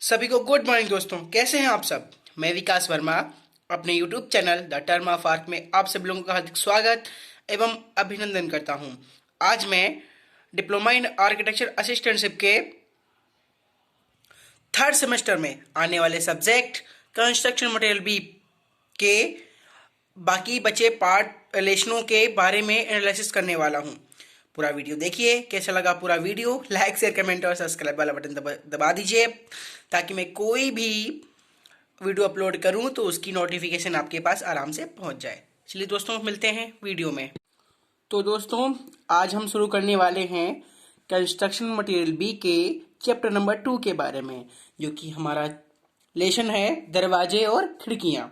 सभी को good morning दोस्तों। कैसे हैं आप सब। मैं विकास वर्मा अपने YouTube channel the term of arc में आप सब लोगों का हार्दिक स्वागत एवं अभिनंदन करता हूं। आज मैं डिप्लोमा इन आर्किटेक्चर असिस्टेंटशिप के थर्ड सेमेस्टर में आने वाले सब्जेक्ट कंस्ट्रक्शन मटेरियल बी के बाकी बचे पार्ट लेसनों के बारे में एनालिसिस करने वाला हूं। पूरा वीडियो देखिए। कैसा लगा पूरा वीडियो, लाइक शेयर कमेंट और सब्सक्राइब वाला बटन दबा दीजिए ताकि मैं कोई भी वीडियो अपलोड करूं तो उसकी नोटिफिकेशन आपके पास आराम से पहुंच जाए। चलिए दोस्तों, मिलते हैं वीडियो में। तो दोस्तों, आज हम शुरू करने वाले हैं कंस्ट्रक्शन मटेरियल बी के चैप्टर नंबर 2 के बारे में, जो कि हमारा लेसन है दरवाजे और खिड़कियां।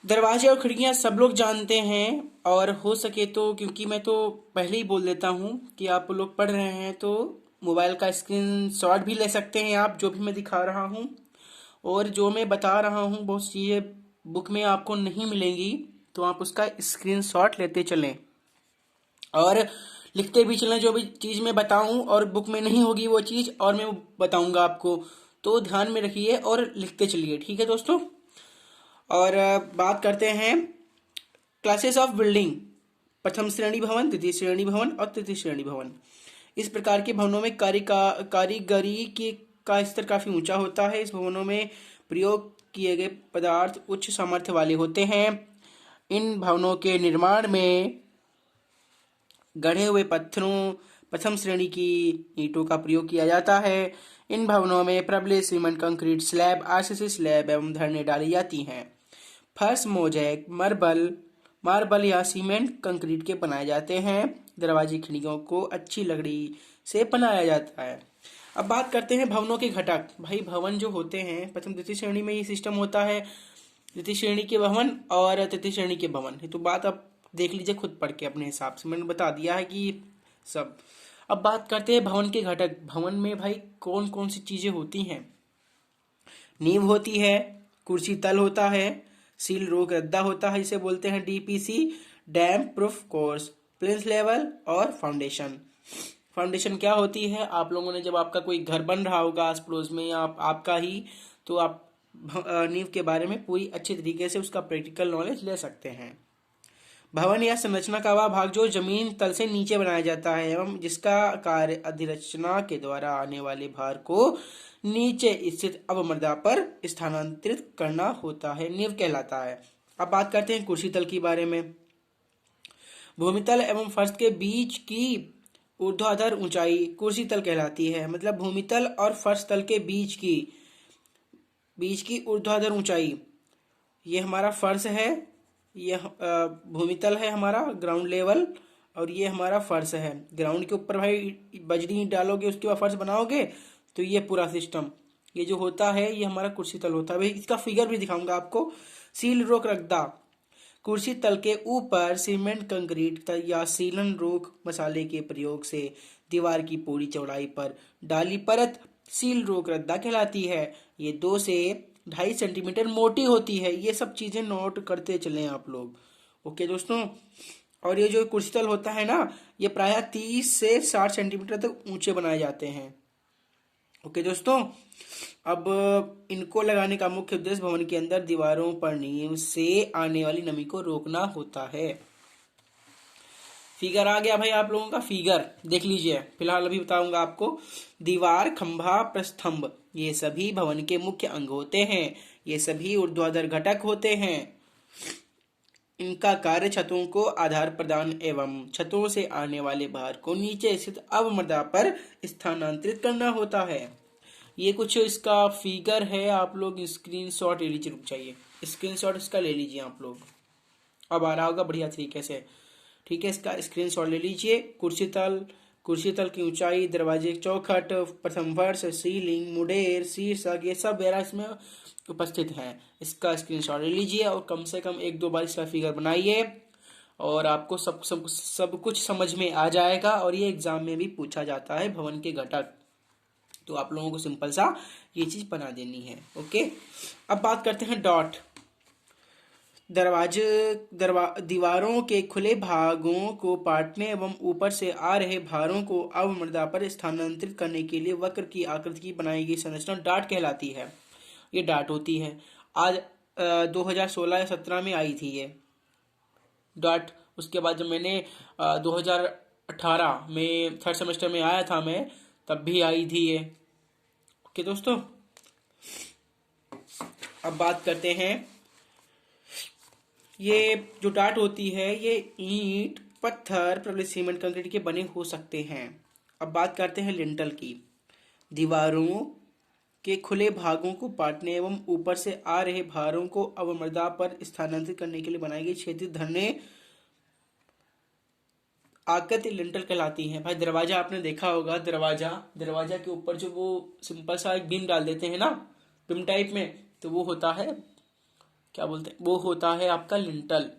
दरवाजे और खिड़कियां सब लोग जानते हैं, और हो सके तो, क्योंकि मैं तो पहले ही बोल देता हूं कि आप लोग पढ़ रहे हैं, तो मोबाइल का स्क्रीन शॉट भी ले सकते हैं आप, जो भी मैं दिखा रहा हूं। और जो मैं बता रहा हूं बहुत चीजें बुक में आपको नहीं मिलेंगी, तो आप उसका स्क्रीन शॉट लेते चलें और लिखते भी चलें। जो भी चीज मैं बताऊं और बुक में नहीं होगी वो चीज और मैं बताऊंगा आपको, तो ध्यान में रखिए और लिखते चलिए। ठीक है दोस्तों। और बात करते हैं क्लासेस ऑफ बिल्डिंग। प्रथम श्रेणी भवन, द्वितीय श्रेणी भवन और तृतीय श्रेणी भवन। इस प्रकार के भवनों में कारीगरी का स्तर काफी ऊंचा होता है। इस भवनों में प्रयोग किए गए पदार्थ उच्च सामर्थ्य वाले होते हैं। इन भवनों के निर्माण में गढ़े हुए पत्थरों, प्रथम श्रेणी की ईंटों का प्रयोग किया जाता है। इन भवनों में प्रबलित cement, concrete slab, RCC slab एवं धरने डाली जाती हैं। फर्श, मोज़ेक, मार्बल या सीमेंट कंक्रीट के बनाए जाते हैं। दरवाजे खिड़कियों को अच्छी लकड़ी से बनाया जाता है। अब बात करते हैं भवनों के घटक। भाई, भवन जो होते हैं, प्रथम द्वितीय श्रेणी में ये सिस्टम होता है। द्वितीय श्रेणी के भवन और तृतीय श्रेणी के भवन, तो बात आप देख लीजिए खुद पढ़ के अपने हिसाब से, मैंने बता दिया है कि सब। अब बात करते हैं भवन के घटक। भवन में भाई कौन कौन सी चीजें होती हैं। नींव होती है, कुर्सी तल होता है, सील रोक रद्दा होता है, जिसे बोलते हैं DPC, damp proof course, plinth level और फाउंडेशन। फाउंडेशन क्या होती है, आप लोगों ने जब आपका कोई घर बन रहा होगा आस पड़ोस में या आपका ही, तो आप नींव के बारे में पूरी अच्छी तरीके से उसका प्रैक्टिकल नॉलेज ले सकते हैं। भवन या संरचना का वह भाग जो जमीन तल से नीचे बनाया जाता है एवं जिसका कार्य अधिरचना के द्वारा आने वाले भार को नीचे स्थित अवमृदा पर स्थानांतरित करना होता है, नींव कहलाता है। अब बात करते हैं कुर्सी तल के बारे में। भूमितल एवं फर्श के बीच की ऊर्ध्वाधर ऊंचाई कुर्सी तल कहलाती है। मतलब भूमितल और फर्श तल के बीच की ऊर्ध्वाधर ऊंचाई, ये हमारा फर्श है, ये भूमितल है हमारा ग्राउंड लेवल, और ये हमारा फर्श है। ग्राउंड के ऊपर भाई बजरी डालोगे, उसके बाद फर्श बनाओगे, तो ये पूरा सिस्टम ये जो होता है ये हमारा कुर्सी तल होता है। भाई इसका फिगर भी दिखाऊंगा आपको। सील रोक रद्दा, कुर्सी तल के ऊपर सीमेंट कंक्रीट या सीलन रोक मसाले के प्रयोग से दीवार की पूरी चौड़ाई पर डाली परत सील रोक रद्दा कहलाती है। ये 2 से 2.5 सेंटीमीटर मोटी होती है। ये सब चीजें नोट करते चलें आप लोग। ओके दोस्तों। और ये जो कुर्सी तल होता है ना, ये प्रायः 30 से 60 सेंटीमीटर तक ऊंचे बनाए जाते हैं। ओके दोस्तों। अब इनको लगाने का मुख्य उद्देश्य भवन के अंदर दीवारों पर नींव से आने वाली नमी को रोकना होता है। फिगर आ गया भाई आप लोगों का, फिगर देख लीजिए। फिलहाल अभी बताऊंगा आपको। दीवार, खंभा, प्रस्तंभ, ये सभी भवन के मुख्य अंग होते हैं। ये सभी ऊर्ध्वाधर घटक होते हैं। इनका कार्य छतों को आधार प्रदान एवं छतों से आने वाले भार को नीचे स्थित अवमृदा पर स्थानांतरित करना होता है। ये कुछ इसका फिगर है, आप लोग स्क्रीनशॉट ले लीजिए। रुक जाइए, स्क्रीनशॉट इसका ले लीजिए आप लोग। अब आ रहा होगा बढ़िया तरीके से। ठीक है, इसका स्क्रीनशॉट ले लीजिए। कुर्सी तल की ऊंचाई, दरवाजे चौखट, प्रथम फर्श, सीलिंग, मुडेर, शीर्षक, ये सब वगैरह इसमें उपस्थित हैं। इसका स्क्रीनशॉट ले लीजिए और कम से कम 1-2 बार इसका फिगर बनाइए, और आपको सब कुछ समझ में आ जाएगा। और ये एग्जाम में भी पूछा जाता है भवन के घटक, तो आप लोगों को सिंपल सा ये चीज बना देनी है। ओके। अब बात करते हैं डॉट। दीवारों के खुले भागों को पाटने एवं ऊपर से आ रहे भारों को अवमृदा पर स्थानांतरित करने के लिए वक्र की आकृति की बनाई गई संरचना डाट कहलाती है। ये डाट होती है। आज 2016 या 17 में आई थी ये डाट। उसके बाद जब मैंने 2018 में थर्ड सेमेस्टर में आया था मैं, तब भी आई थी ये। ओके दोस्तों, अब बात करते हैं, ये जो डाट होती है ये ईंट, पत्थर, प्रबलित सीमेंट, कंक्रीट के बने हो सकते हैं। अब बात करते हैं लिंटल की। दीवारों के खुले भागों को पाटने एवं ऊपर से आ रहे भारों को अवमृदा पर स्थानांतरित करने के लिए बनाई गई क्षेत्रीय धरने आकृति लिंटल कहलाती है। भाई दरवाजा आपने देखा होगा, दरवाजा के ऊपर जो वो सिंपल सा एक बीम डाल देते हैं ना, बीम टाइप में, तो वो होता है, क्या बोलते हैं, वो होता है आपका लिंटल।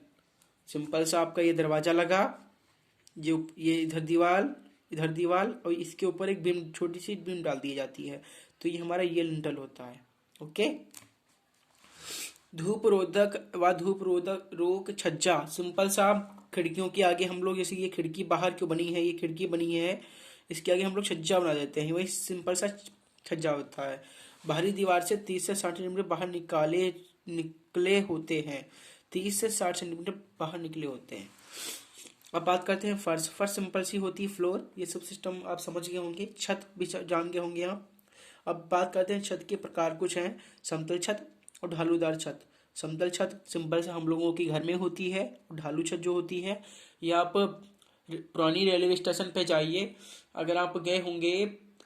सिंपल सा आपका ये दरवाजा लगा, जो ये इधर दीवार और इसके ऊपर एक बीम, छोटी सी बीम डाल दी जाती है, तो ये हमारा ये लिंटल होता है। ओके। धूप रोधक रोक छज्जा, सिंपल सा खिड़कियों के आगे हम लोग, जैसे ये खिड़की बाहर क्यों बनी है, ये खिड़की बनी है, इसके आगे हम लोग छज्जा बना देते हैं, वही सिंपल सा छज्जा होता है। बाहरी दीवार से 30 से 60 सेंटीमीटर बाहर निकले होते हैं, 30 से 60 सेंटीमीटर बाहर निकले होते हैं। अब बात करते हैं फर्श। फर्श सिंपल सी होती है, फ्लोर, ये सब सिस्टम आप समझ गए होंगे। छत भी जान गए होंगे आप। अब बात करते हैं छत के प्रकार कुछ हैं, समतल छत और ढालूदार छत। समतल छत सिंपल से हम लोगों के घर में होती है। ढालू छत जो होती है, ये आप पुरानी रेलवे स्टेशन पे जाइए, अगर आप गए होंगे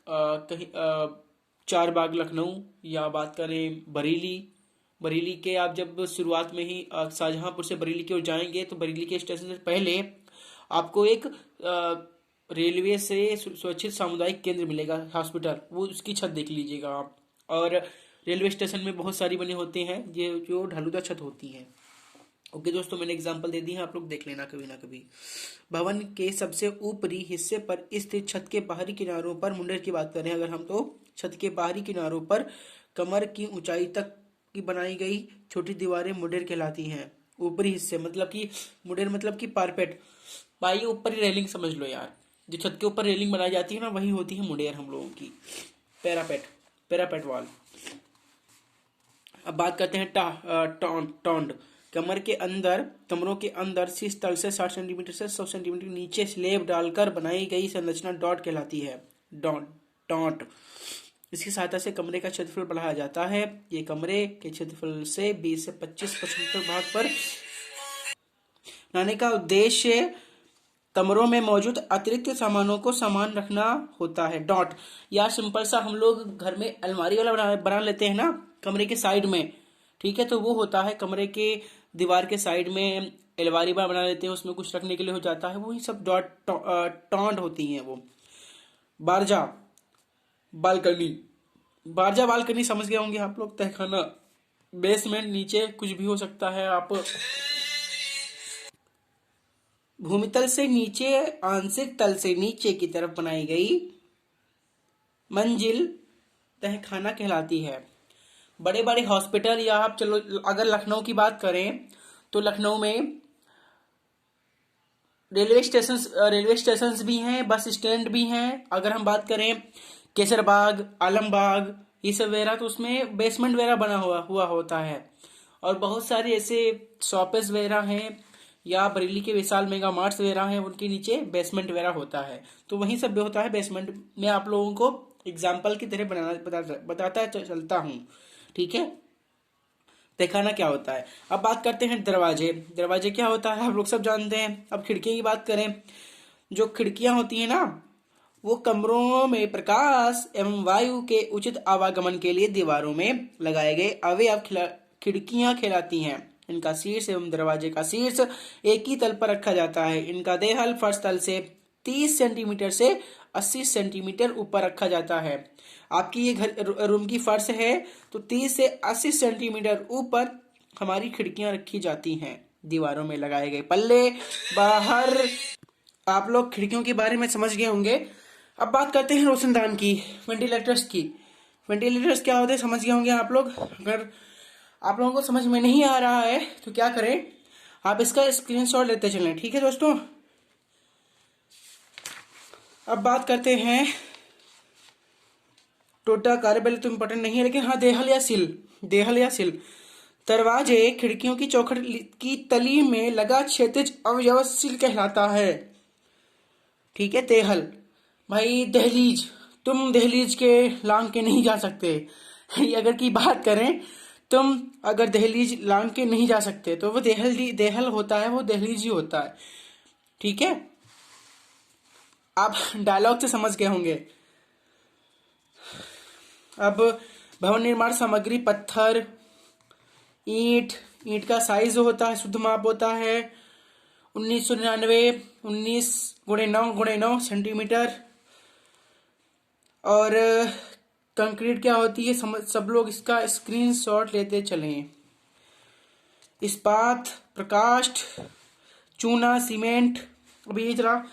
कहीं चार बाग लखनऊ, या बात करें बरेली के, आप जब शुरुआत में ही शाहजहांपुर से बरेली की ओर जाएंगे, तो बरेली के स्टेशन से पहले आपको एक रेलवे से स्वच्छित सामुदायिक केंद्र मिलेगा, हॉस्पिटल, वो उसकी छत देख लीजिएगा आप। और रेलवे स्टेशन में बहुत सारी बने होते हैं ये जो ढालूदार छत होती हैं। ओके दोस्तों, मैंने एग्जांपल दे दी है, आप लोग देख लेना कभी ना कभी। भवन के सबसे ऊपरी हिस्से पर स्थित छत के बाहरी किनारों पर, मुंडेर की बात करें अगर हम, तो छत के बाहरी किनारों पर कमर की ऊंचाई तक की बनाई गई छोटी दीवारें मुंडेर कहलाती हैं। ऊपरी हिस्से मतलब कि मुंडेर मतलब कि पारपेट, भाई ऊपर ही रेलिंग समझ लो यार, जो छत के ऊपर रेलिंग बनाई जाती है ना, वही होती है मुंडेर हम लोगों की, पैरापेट वाल। अब बात करते हैं टॉन्ड। कमरों के अंदर शीर्ष तल से 60 सेंटीमीटर से 100 सेंटीमीटर नीचे स्लेब डालकर बनाई गई संरचना डॉट कहलाती है। टॉन्ट। इसकी सहायता से कमरे का क्षेत्रफल बढ़ाया जाता है। ये कमरे के क्षेत्रफल से 20 से 25% भाग पर बनाने का उद्देश्य कमरों में मौजूद अतिरिक्त सामानों को समान रखना होता है। डॉट यार सिंपल सा हम लोग घर में अलमारी वाला बना लेते हैं ना, कमरे के साइड में, ठीक है, तो वो होता है कमरे के दीवार के साइड में अलमारी बना लेते हैं, उसमें कुछ रखने के लिए हो जाता है, वही सब टॉन्ट होती हैं वो। बारजा बालकनी समझ गए होंगे आप लोग, तहखाना, बेसमेंट, नीचे कुछ भी हो सकता है। आप भूमितल से नीचे, आंशिक तल से नीचे की तरफ बनाई गई मंजिल तहखाना कहलाती है। बड़े बड़े हॉस्पिटल, या आप चलो अगर लखनऊ की बात करें तो लखनऊ में रेलवे स्टेशन भी हैं, बस स्टैंड भी हैं। अगर हम बात करें केसरबाग, आलमबाग, ये सब वगैरह, तो उसमें बेसमेंट वगैरह बना हुआ होता है। और बहुत सारे ऐसे शॉपेस वगैरह हैं, या बरेली के विशाल मेगा मार्ट्स वगैरह हैं, उनके नीचे बेसमेंट वगैरह होता है, तो वही सब भी होता है बेसमेंट में। आप लोगों को एग्जाम्पल की तरह बताता चलता हूं, ठीक है। तहखाना क्या होता है। अब बात करते हैं दरवाजे क्या होता है, आप लोग सब जानते हैं। अब खिड़कियों की बात करें, जो खिड़कियां होती है ना, वो कमरों में प्रकाश एवं वायु के उचित आवागमन के लिए दीवारों में लगाए गए अवयव खिड़कियां कहलाती हैं। इनका शीर्ष एवं दरवाजे का शीर्ष एक ही तल पर रखा जाता है। इनका देहल फर्श तल से 30 सेंटीमीटर से 80 सेंटीमीटर ऊपर रखा जाता है। आपकी ये घर रूम की फर्श है, तो 30 से 80 सेंटीमीटर ऊपर हमारी खिड़कियां रखी जाती हैं। दीवारों में लगाए गए पल्ले बाहर, आप लोग खिड़कियों के बारे में समझ गए होंगे। अब बात करते हैं रोशनदान की, वेंटिलेटर्स की। वेंटिलेटर्स क्या होते हैं समझ गए होंगे आप लोग। अगर आप लोगों को समझ में नहीं आ रहा है तो क्या करें, आप इसका स्क्रीनशॉट लेते चलें। ठीक है दोस्तों, अब बात करते हैं टोटा कार्यबल तो इम्पोर्टेंट नहीं है, लेकिन हाँ देहल या सिल दरवाजे खिड़कियों की चौखट की तली में लगा क्षैतिज अवयव सिल कहलाता है। ठीक है, देहल भाई दहलीज, तुम दहलीज के लांग के नहीं जा सकते। अगर की बात करें, तुम अगर दहलीज लांग के नहीं जा सकते तो वो देहल होता है, वो दहलीज ही होता है। ठीक है, आप डायलॉग से समझ गए होंगे। अब भवन निर्माण सामग्री पत्थर, ईंट का साइज जो होता है शुद्ध माप होता है 1999 19x9 सेंटीमीटर। और कंक्रीट क्या होती है, सब लोग इसका स्क्रीनशॉट लेते चलें। इस्पात, प्रकाष्ठ, चूना, सीमेंट। अभी ये जरा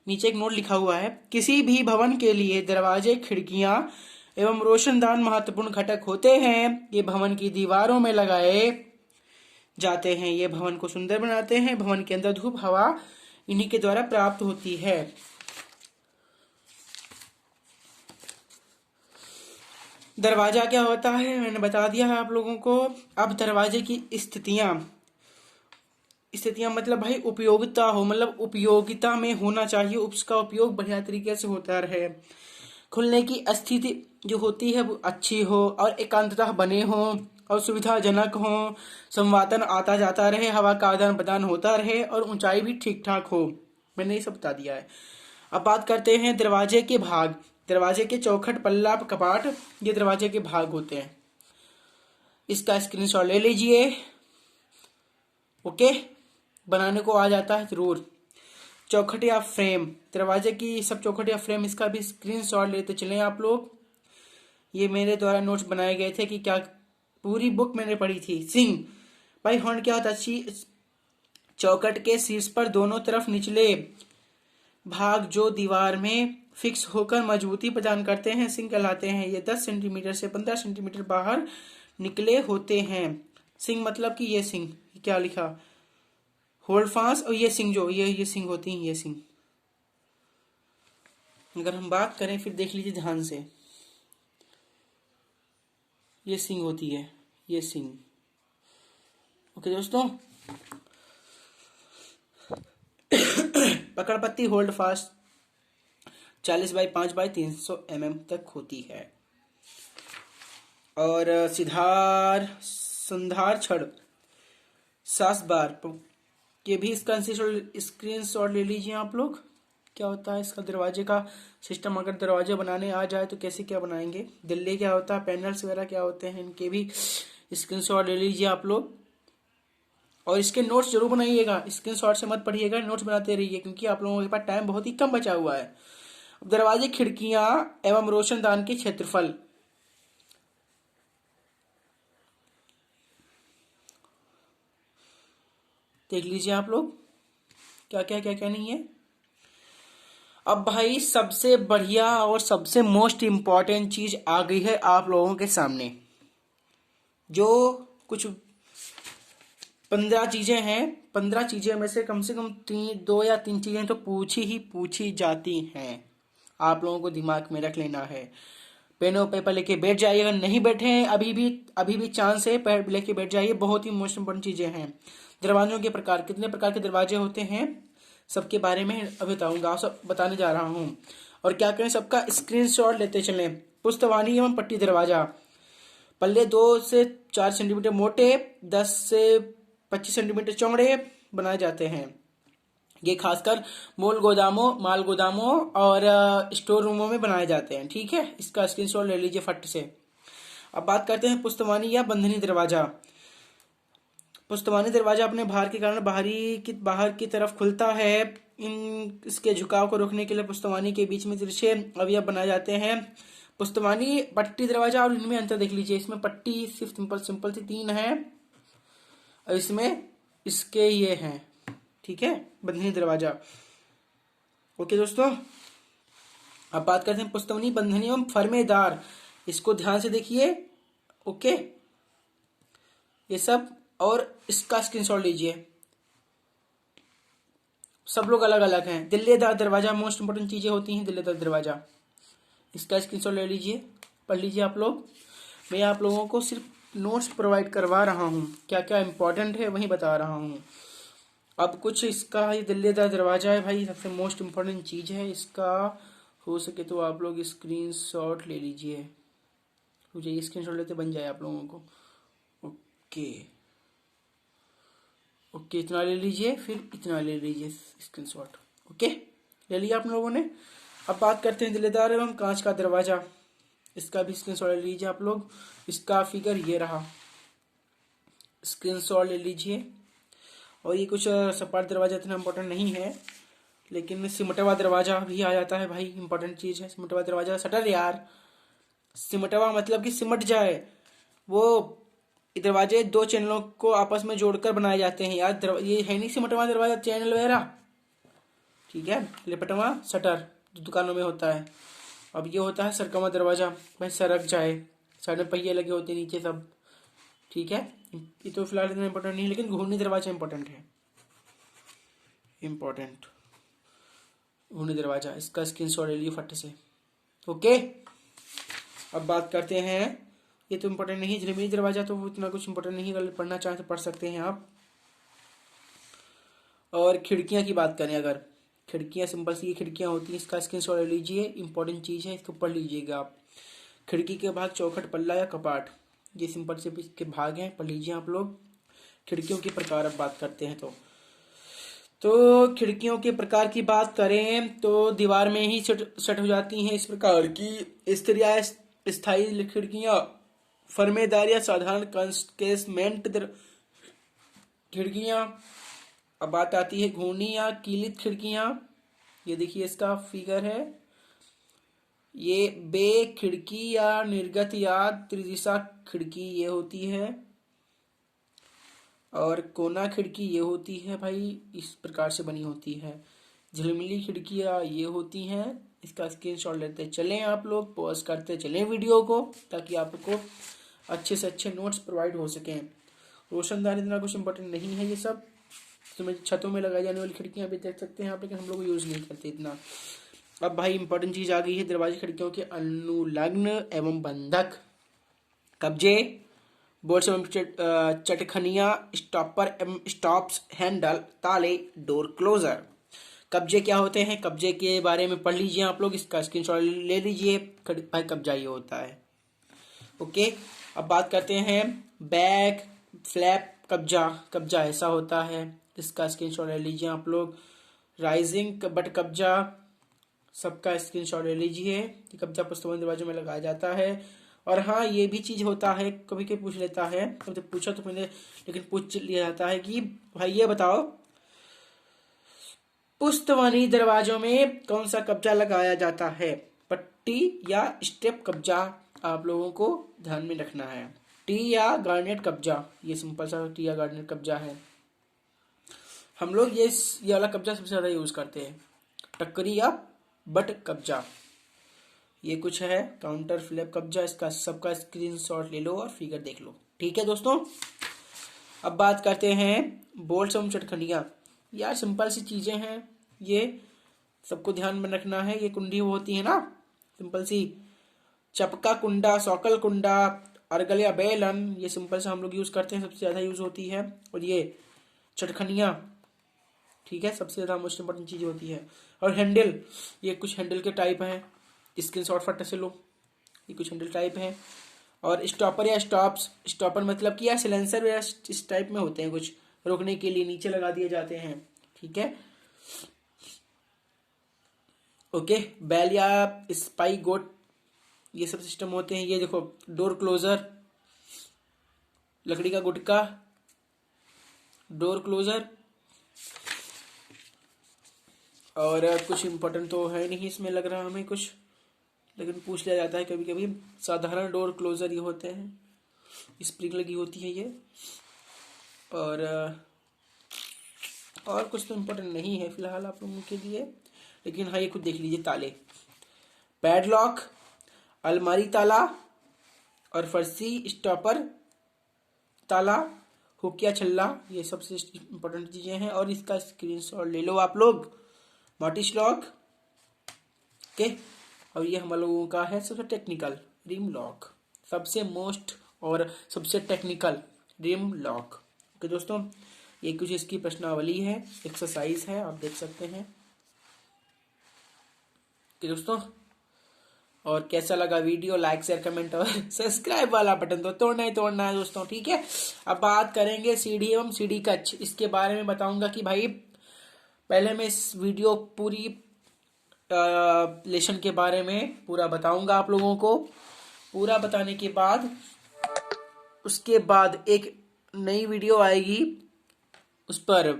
नीचे एक नोट लिखा हुआ है, किसी भी भवन के लिए दरवाजे, खिड़कियां एवं रोशनदान महत्वपूर्ण घटक होते हैं। ये भवन की दीवारों में लगाए जाते हैं, ये भवन को सुंदर बनाते हैं। भवन के अंदर धूप हवा इन्हीं के द्वारा प्राप्त होती है। दरवाजा क्या होता है मैंने बता दिया है आप लोगों को। अब दरवाजे की स्थितियां मतलब भाई उपयोगिता हो, मतलब उपयोगिता में होना चाहिए, उसका उपयोग बढ़िया तरीके से होता रहे। खुलने की स्थिति जो होती है वो अच्छी हो और एकांतता बने हो और सुविधाजनक हो, संवातन आता जाता रहे, हवा का आदान प्रदान होता रहे और ऊंचाई भी ठीक ठाक हो। मैंने ये सब बता दिया है। अब बात करते हैं दरवाजे के भाग। दरवाजे के चौखट, पल्ला, कपाट, ये दरवाजे के भाग होते हैं। इसका स्क्रीनशॉट ले लीजिए। ओके, बनाने को आ जाता है जरूर। चौखट या फ्रेम, दरवाजे की सब चौखट या फ्रेम, इसका भी स्क्रीनशॉट लेते चलें आप लोग। ये मेरे द्वारा नोट्स बनाए गए थे कि क्या पूरी बुक मैंने पढ़ी थी। सिंह भाई हॉर्न क्या होता है, चौखट के शीर्ष पर दोनों तरफ निचले भाग जो दीवार में फिक्स होकर मजबूती प्रदान करते हैं सिंह कहलाते हैं। ये 10 सेंटीमीटर से 15 सेंटीमीटर बाहर निकले होते हैं। सिंह मतलब कि ये सिंह क्या लिखा, होल्ड फास्ट, और ये सिंह जो ये सिंह होती हैं, ये सिंह। अगर हम बात करें फिर देख लीजिए ध्यान से, ये सिंह होती है, ये सिंह। ओके दोस्तों, पकड़ पत्ती होल्ड फास्ट 40x5x300 mm तक होती है। और संधार छड़ 7 बार, ये भी इसका स्क्रीनशॉट ले लीजिए आप लोग। क्या होता है इसका दरवाजे का सिस्टम, अगर दरवाजे बनाने आ जाए तो कैसे क्या बनाएंगे। दिल्ली क्या होता है, पैनल्स वगैरह क्या होते हैं, इनके भी स्क्रीनशॉट ले लीजिए आप लोग। और इसके नोट्स जरूर बनाइएगा, स्क्रीनशॉट से मत पढ़िएगा, नोट्स बनाते रहिए क्योंकि आप लोगों के पास टाइम बहुत ही कम बचा हुआ है। दरवाजे, खिड़कियां एवं रोशनदान के क्षेत्रफल, देख लीजिए आप लोग क्या क्या नहीं है। अब भाई सबसे बढ़िया और सबसे मोस्ट इंपॉर्टेंट चीज आ गई है आप लोगों के सामने, जो कुछ 15 चीजें हैं। 15 चीजें में से कम 2 या 3 चीजें तो पूछी जाती हैं। आप लोगों को दिमाग में रख लेना है। पेन और पेपर लेके बैठ जाइए, अगर नहीं बैठे हैं अभी भी चांस है, पेपर लेके बैठ जाइए। बहुत ही मोस्ट इंपोर्टेंट चीजें हैं। दरवाजों के प्रकार, कितने प्रकार के दरवाजे होते हैं सबके बारे में अब बताऊंगा, सब बताने जा रहा हूं। और क्या करें, सबका स्क्रीनशॉट लेते चलें। पुस्तवानी एवं पट्टी दरवाजा, पल्ले 2 से 4 सेंटीमीटर मोटे, 10 से 25 सेंटीमीटर चौड़े बनाए जाते हैं। ये खासकर माल गोदामों और स्टोर रूमों में बनाए जाते हैं। ठीक है, इसका स्क्रीनशॉट ले लीजिए फट से। अब बात करते हैं पुस्तवानी या बंधनी दरवाजा। पुस्तवानी दरवाजा अपने भार के कारण बाहर की तरफ खुलता है। इसके झुकाव को रोकने के लिए पुस्तवानी के बीच में तिरछे अवयव बनाए जाते हैं। पुस्तवानी, पट्टी दरवाजा और इनमें अंतर देख लीजिए। इसमें पट्टी सिर्फ सिंपल सी 3 है और इसमें इसके ये हैं। ठीक है, बंधनी दरवाजा। ओके दोस्तों, अब बात करते हैं पुस्तवनी, बंधनी एवं फर्मेदार। इसको ध्यान से देखिए। ओके, ये सब, और इसका स्क्रीनशॉट लीजिए। सब लोग अलग अलग हैं। दिल्लीदार दरवाजा मोस्ट इंपोर्टेंट चीजें होती हैं। दिल्लीदार दरवाजा, इसका स्क्रीनशॉट ले लीजिए, पढ़ लीजिए आप लोग। मैं आप लोगों को सिर्फ नोट्स प्रोवाइड करवा रहा हूँ, क्या क्या इंपॉर्टेंट है वही बता रहा हूँ। अब कुछ इसका, ये दिल्लीदार दरवाजा है भाई, सबसे मोस्ट इम्पोर्टेंट चीज है। इसका हो सके तो आप लोग स्क्रीनशॉट ले लीजिए, मुझे स्क्रीनशॉट लेते बन जाए आप लोगों को। ओके ओके, इतना ले लीजिए, फिर इतना ले लीजिए स्क्रीनशॉट। ओके, ले लिया आप लोगों ने। अब बात करते हैं दिल्लीदार एवं कांच का दरवाजा, इसका भी स्क्रीनशॉट ले लीजिए आप लोग। इसका फिगर ये रहा, स्क्रीनशॉट ले लीजिए। और ये कुछ सपाट दरवाजा इतना इम्पोर्टेंट नहीं है, लेकिन सिमटवा दरवाजा भी आ जाता है भाई, इंपॉर्टेंट चीज है सिमटवा दरवाजा। शटर यार, सिमटवा मतलब कि सिमट जाए। वो दरवाजे दो चैनलों को आपस में जोड़कर बनाए जाते हैं यार। ये है नहीं सिमटवा दरवाजा चैनल वगैरह, ठीक है। लिपटवा शटर जो दुकानों में होता है। अब ये होता है सरकवा दरवाजा, भाई सरक जाए, साइड में पहिए लगे होते हैं नीचे सब, ठीक है। ये तो फिलहाल इतना इंपॉर्टेंट नहीं है, लेकिन घूर्णी दरवाजा इंपॉर्टेंट है, इंपॉर्टेंट घूर्णी दरवाजा। इसका स्क्रीनशॉट ले लीजिए फट से। ओके, अब बात करते हैं, ये तो इंपॉर्टेंट नहीं, झिलमिली दरवाजा तो इतना कुछ इंपॉर्टेंट नहीं, अगर पढ़ना चाहें तो पढ़ सकते हैं आप। और खिड़कियां की बात करें, अगर खिड़कियां सिंपल सी खिड़कियां होती हैं, इसका स्क्रीनशॉट ले लीजिए, इंपॉर्टेंट चीज है, इसको पढ़ लीजिएगा आप। खिड़की के भाग चौखट, पल्ला या कपाट, ये सिंपल से के भाग हैं, पढ़ लीजिए आप लोग। खिड़कियों के प्रकार अब बात करते हैं, तो खिड़कियों के प्रकार की बात करें तो दीवार में ही सेट हो जाती हैं इस प्रकार की स्थिर या स्थायी खिड़कियां, फर्मेदार या साधारण कैसमेंट खिड़कियां। अब बात आती है घूर्णी या कीलित खिड़कियां, ये देखिए इसका फिगर है। ये बे खिड़की या निर्गत या त्रिदिशा खिड़की ये होती है, और कोना खिड़की ये होती है भाई, इस प्रकार से बनी होती है। झिलमिली खिड़कियां ये होती हैं। इसका स्क्रीनशॉट लेते चलें आप लोग, पॉज करते चलें वीडियो को, ताकि आपको अच्छे से अच्छे नोट्स प्रोवाइड हो सकें। रोशनदान इतना कुछ इंपॉर्टेंट नहीं है, ये सब तो छतों में लगाई जाने वाली खिड़कियां भी देख सकते हैं आप, लेकिन हम लोग यूज नहीं करते इतना। अब भाई इंपॉर्टेंट चीज आ गई है, दरवाजे खिड़कियों के अनुलग्न एवं बंधक, कब्जे, बोल्ट्स एवं चटखनिया, स्टॉपर एवं स्टॉप्स, हैंडल, ताले, डोर क्लोजर। कब्जे क्या होते हैं, कब्जे के बारे में पढ़ लीजिए आप लोग, इसका स्क्रीनशॉट ले लीजिए भाई, कब्जा ये होता है। ओके, अब बात करते हैं बैक फ्लैप कब्जा, कब्जा ऐसा होता है, इसका स्क्रीनशॉट ले लीजिए आप लोग। राइजिंग बट कब्जा, सबका स्क्रीनशॉट ले लीजिए, कब्जा पुस्तकों दरवाजों में लगाया जाता है। और हाँ, ये भी चीज होता है, कभी कभी पूछ लेता है, कभी तो पूछा तो मैंने, लेकिन पूछ लिया जाता है कि भाई ये बताओ पुस्तवानी दरवाजों में कौन सा कब्जा लगाया जाता है, पट्टी या स्टेप कब्जा, आप लोगों को ध्यान में रखना है। टी या गार्नेट कब्जा, ये सिंपल सा टी या गार्नेट कब्जा है। हम लोग ये वाला कब्जा सबसे ज्यादा यूज करते हैं। टक्करी या बट कब्जा, ये कुछ है। काउंटर फ्लैप कब्जा, इसका सबका स्क्रीनशॉट ले लो और फिगर देख लो, ठीक है दोस्तों। अब बात करते हैं बोल्ट्स एवं चटखनिया, यार सिंपल सी चीजें हैं, ये सबको ध्यान में रखना है। ये कुंडी होती है ना, सिंपल सी, चपका कुंडा, सॉकल कुंडा, अर्गल या बेलन, ये सिंपल से हम लोग यूज करते हैं, सबसे ज्यादा यूज होती है। और ये चटखनिया, ठीक है, सबसे ज्यादा मोस्ट इंपोर्टेंट चीज होती है। और हैंडल, ये कुछ हैंडल के टाइप हैं, स्क्रीनशॉट फट से लो, ये कुछ हैंडल टाइप है। और स्टॉपर या स्टॉप्स, स्टॉपर मतलब कि या सिलेंसर या इस टाइप में होते हैं, कुछ रोकने के लिए नीचे लगा दिए जाते हैं, ठीक है। ओके, बैल या स्पाई गोट, ये सब सिस्टम होते हैं। ये देखो डोर क्लोजर, लकड़ी का गुटका, डोर क्लोजर। और कुछ इंपॉर्टेंट तो है नहीं इसमें लग रहा हमें कुछ, लेकिन पूछ लिया जाता है कभी कभी। साधारण डोर क्लोजर ये होते हैं, स्प्रिंग लगी होती है ये। और कुछ तो इम्पोर्टेंट नहीं है फिलहाल आप लोगों के लिए, लेकिन हाँ ये खुद देख लीजिए। ताले, पैडलॉक, अलमारी ताला और फर्सी स्टॉपर, ताला, हुक या छल्ला, ये सबसे इंपॉर्टेंट चीजें हैं। और इसका स्क्रीनशॉट ले लो आप लोग। Mortis lock, okay. और ये हम लोगों का है सबसे टेक्निकल रिम लॉक, सबसे मोस्ट और सबसे टेक्निकल रिम लॉक। ओके दोस्तों, ये कुछ इसकी प्रश्नावली है, एक्सरसाइज है, आप देख सकते हैं। ओके दोस्तों, और कैसा लगा वीडियो, लाइक शेयर कमेंट और सब्सक्राइब वाला बटन तो तोड़ना ही तोड़ना है दोस्तों, ठीक है। अब बात करेंगे सीडी एवं सीडी कच, इसके बारे में बताऊंगा कि भाई पहले मैं इस वीडियो पूरी लेसन के बारे में पूरा बताऊंगा आप लोगों को। पूरा बताने के बाद उसके बाद एक नई वीडियो आएगी, उस पर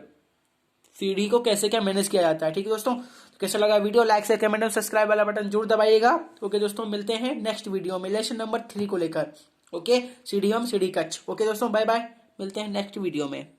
सीडी को कैसे क्या मैनेज किया जाता है, ठीक है दोस्तों। तो कैसा लगा वीडियो, लाइक शेयर कमेंट और सब्सक्राइब वाला बटन जरूर दबाइएगा। ओके दोस्तों, मिलते हैं नेक्स्ट वीडियो में लेसन नंबर 3 को लेकर। ओके, सीडी हम सीडी कच। ओके दोस्तों, बाय बाय, मिलते हैं नेक्स्ट वीडियो में।